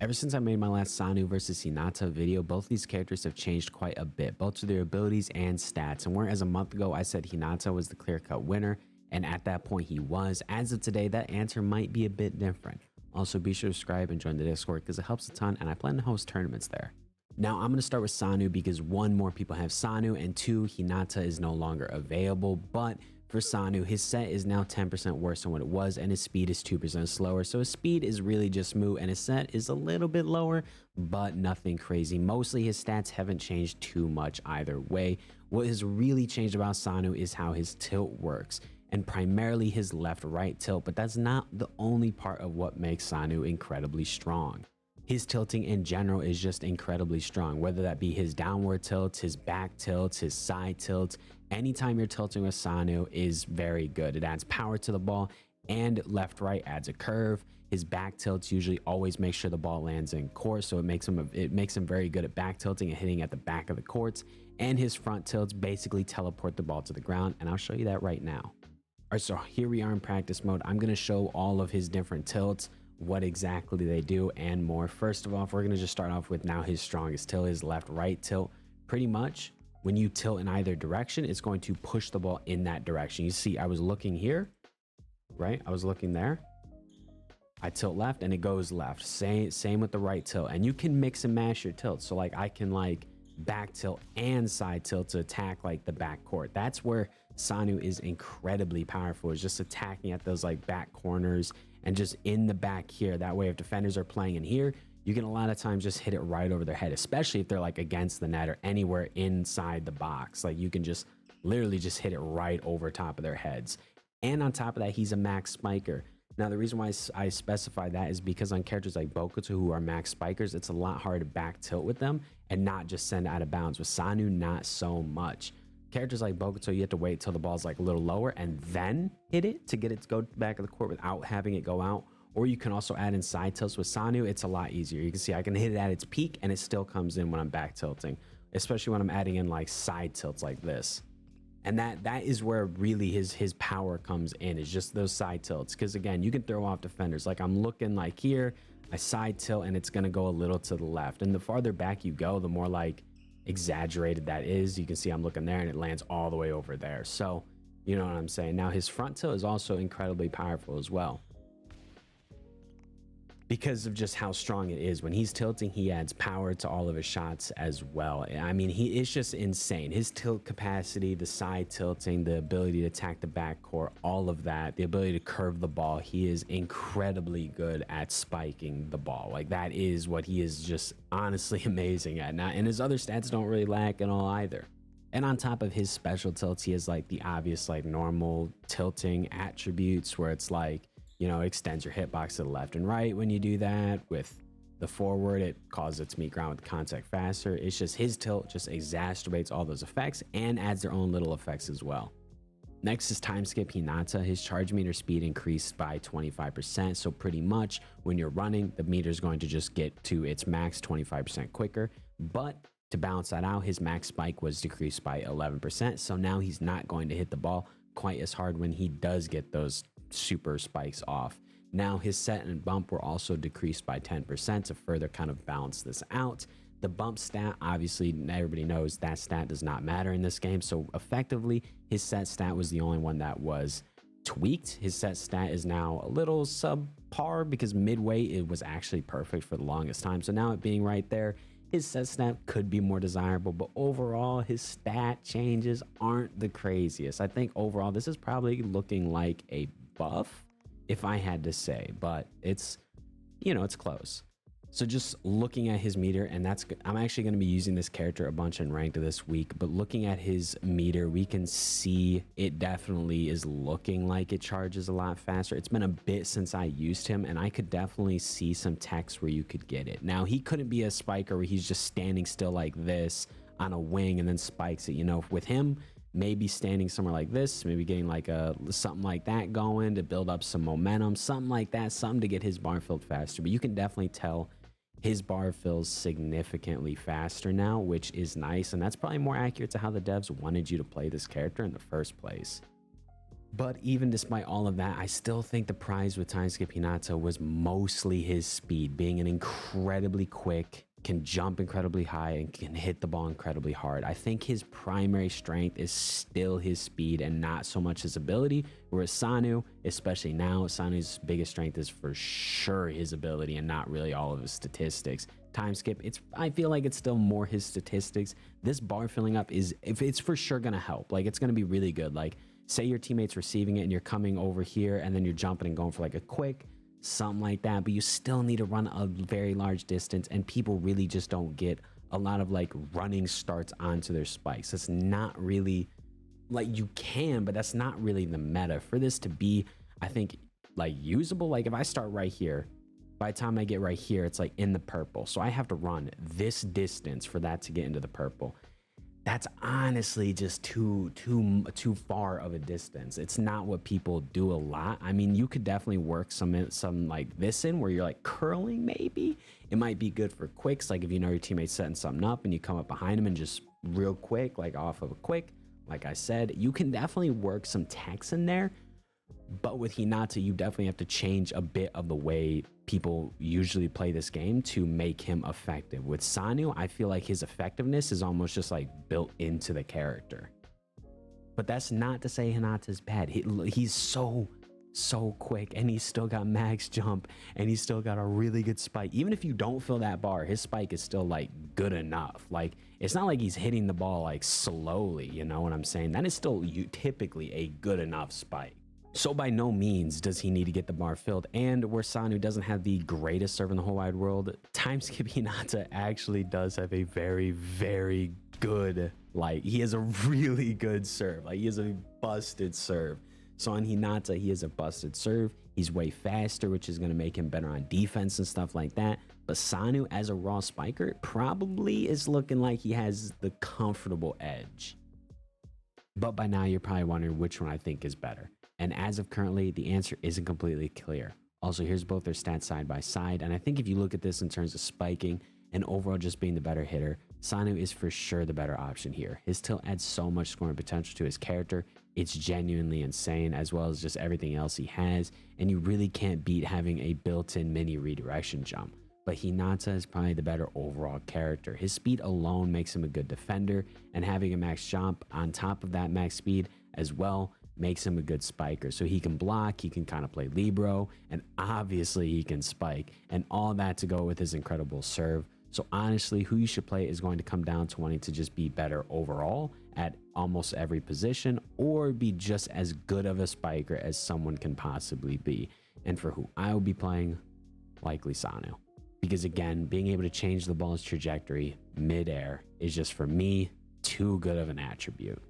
Ever since I made my last Sanu versus Hinata video, both these characters have changed quite a bit, both to their abilities and stats. And whereas a month ago I said Hinata was the clear-cut winner, and at that point he was, as of today that answer might be a bit different. Also, be sure to subscribe and join the Discord because it helps a ton, and I plan to host tournaments there. Now I'm going to start with Sanu because 1, more people have Sanu, and 2, Hinata is no longer available. But for Sanu, his set is now 10% worse than what it was, and his speed is 2% slower. So his speed is really just smooth, and his set is a little bit lower, but nothing crazy. Mostly his stats haven't changed too much either way. What has really changed about Sanu is how his tilt works, and primarily his left-right tilt, but that's not the only part of what makes Sanu incredibly strong. His tilting in general is just incredibly strong, whether that be his downward tilts, his back tilts, his side tilts. Anytime you're tilting with Sanu is very good. It adds power to the ball, and left right adds a curve. His back tilts usually always make sure the ball lands in court, so it makes him very good at back tilting and hitting at the back of the courts. And his front tilts basically teleport the ball to the ground, and I'll show you that right now. All right, so here we are in practice mode. I'm going to show all of his different tilts, what exactly they do, and more. First of all, we're going to just start off with now his strongest tilt, his left-right tilt. Pretty much when you tilt in either direction, it's going to push the ball in that direction. You see, I was looking here, right? I was looking there. I tilt left and it goes left. Same with the right tilt. And you can mix and match your tilts. So like I can like back tilt and side tilt to attack like the back court. That's where Sanu is incredibly powerful, is just attacking at those like back corners and just in the back here. That way if defenders are playing in here, you can a lot of times just hit it right over their head, especially if they're like against the net or anywhere inside the box. Like you can just literally just hit it right over top of their heads. And on top of that, he's a max spiker. Now the reason why I specify that is because on characters like Bokuto who are max spikers, it's a lot harder to back tilt with them and not just send out of bounds. With Sanu, not so much. Characters like Bokuto, you have to wait till the ball's like a little lower and then hit it to get it to go back of the court without having it go out. Or you can also add in side tilts. With Sanu, it's a lot easier. You can see I can hit it at its peak and it still comes in when I'm back tilting, especially when I'm adding in like side tilts like this. And that is where really his power comes in, is just those side tilts. Because again, you can throw off defenders. Like I'm looking like here, I side tilt and it's gonna go a little to the left. And the farther back you go, the more like exaggerated that is. You can see I'm looking there and it lands all the way over there. So you know what I'm saying. Now his front tilt is also incredibly powerful as well, because of just how strong it is. When he's tilting, he adds power to all of his shots as well. I mean, it's just insane. His tilt capacity, the side tilting, the ability to attack the backcourt, all of that, the ability to curve the ball. He is incredibly good at spiking the ball. Like that is what he is just honestly amazing at now. And his other stats don't really lack at all either. And on top of his special tilts, he has like the obvious like normal tilting attributes where it's like, you know, extends your hitbox to the left and right. When you do that with the forward, it causes it to meet ground with contact faster. It's just his tilt just exacerbates all those effects and adds their own little effects as well. Next is Timeskip Hinata. His charge meter speed increased by 25%. So pretty much when you're running, the meter is going to just get to its max 25% quicker. But to balance that out, his max spike was decreased by 11%. So now he's not going to hit the ball quite as hard when he does get those super spikes off. Now his set and bump were also decreased by 10% to further kind of balance this out. The bump stat, obviously everybody knows that stat does not matter in this game, so effectively his set stat was the only one that was tweaked. His set stat is now a little subpar because midway it was actually perfect for the longest time. So now it being right there, his set stat could be more desirable, but overall his stat changes aren't the craziest. I think overall this is probably looking like a buff if I had to say, but it's, you know, it's close. So just looking at his meter, and I'm actually going to be using this character a bunch in ranked this week, but looking at his meter, we can see it definitely is looking like it charges a lot faster. It's been a bit since I used him, and I could definitely see some techs where you could get it. Now he couldn't be a spiker where he's just standing still like this on a wing and then spikes it. You know, with him, maybe standing somewhere like this, maybe getting like something like that going to build up some momentum, something like that, something to get his bar filled faster. But you can definitely tell his bar fills significantly faster now, which is nice, and that's probably more accurate to how the devs wanted you to play this character in the first place. But even despite all of that, I still think the prize with Timeskip Hinoto was mostly his speed, being an incredibly quick, can jump incredibly high, and can hit the ball incredibly hard. I think his primary strength is still his speed and not so much his ability, whereas Sanu, especially now, Sanu's biggest strength is for sure his ability and not really all of his statistics. Timeskip, I feel like it's still more his statistics. This bar filling up it's for sure gonna help. Like, it's gonna be really good. Like, say your teammate's receiving it and you're coming over here and then you're jumping and going for like a quick, something like that, but you still need to run a very large distance, and people really just don't get a lot of like running starts onto their spikes. It's not really like, you can, but that's not really the meta for this to be, I think, like usable. Like, if I start right here, by the time I get right here, it's like in the purple, so I have to run this distance for that to get into the purple. That's honestly just too far of a distance. It's not what people do a lot. I mean, you could definitely work some like this in where you're like curling. Maybe it might be good for quicks, like if you know your teammate's setting something up and you come up behind him and just real quick, like off of a quick, like I said, you can definitely work some techs in there. But with Hinata, you definitely have to change a bit of the way people usually play this game to make him effective. With Sanu, I feel like his effectiveness is almost just like built into the character. But that's not to say Hinata's bad. He's so quick, and he's still got max jump, and he's still got a really good spike. Even if you don't fill that bar, his spike is still like good enough. Like, it's not like he's hitting the ball like slowly, you know what I'm saying? That is still typically a good enough spike. So by no means does he need to get the bar filled. And where Sanu doesn't have the greatest serve in the whole wide world, Timeskip Hinata actually does have a very, very good, like, he has a really good serve. Like, he has a busted serve. So on Hinata, he has a busted serve. He's way faster, which is going to make him better on defense and stuff like that. But Sanu, as a raw spiker, probably is looking like he has the comfortable edge. But by now, you're probably wondering which one I think is better. And as of currently, the answer isn't completely clear. Also, here's both their stats side by side. And I think if you look at this in terms of spiking and overall just being the better hitter, Sanu is for sure the better option here. His tilt adds so much scoring potential to his character. It's genuinely insane, as well as just everything else he has. And you really can't beat having a built-in mini redirection jump. But Hinata is probably the better overall character. His speed alone makes him a good defender, and having a max jump on top of that max speed as well makes him a good spiker. So he can block, he can kind of play libero, and obviously he can spike, and all that to go with his incredible serve. So honestly, who you should play is going to come down to wanting to just be better overall at almost every position, or be just as good of a spiker as someone can possibly be. And for who I will be playing, likely Sanu. Because again, being able to change the ball's trajectory mid-air is just, for me, too good of an attribute.